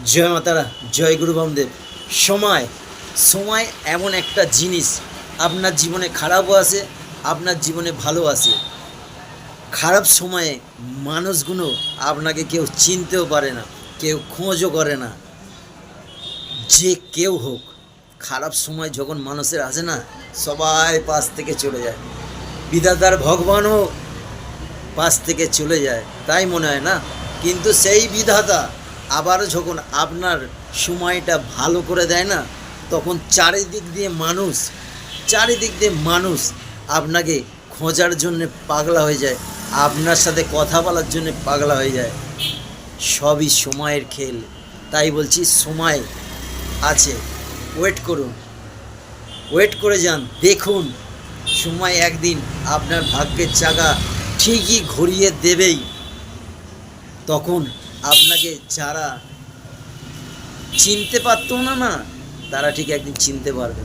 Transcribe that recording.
জয় মাতারা, জয় গুরু বামদেব। সময় সময় এমন একটা জিনিস, আপনার জীবনে খারাপও আসে, আপনার জীবনে ভালো আসে। খারাপ সময়ে মানুষগুলো আপনাকে কেউ চিনতেও পারে না, কেউ খোঁজও করে না। যে কেউ হোক, খারাপ সময় যখন মানুষের আসে না, সবাই পাশ থেকে চলে যায়। বিধাতার ভগবানও পাশ থেকে চলে যায়, তাই মনে হয় না? কিন্তু সেই বিধাতা আবার যখন আপনার সময়টা ভালো করে দেয় না, তখন চারিদিক দিয়ে মানুষ আপনাকে খোঁজার জন্য পাগলা হয়ে যায়, আপনার সাথে কথা বলার জন্য পাগলা হয়ে যায়। সবই সময়ের খেল। তাই বলছি, সময় আছে, ওয়েট করুন, ওয়েট করে যান, দেখুন সময় একদিন আপনার ভাগ্যের চাকা ঠিকই ঘুরিয়ে দেবেই। তখন আপনাকে যারা চিনতে পারতো না, তারা ঠিক একদিন চিনতে পারবে।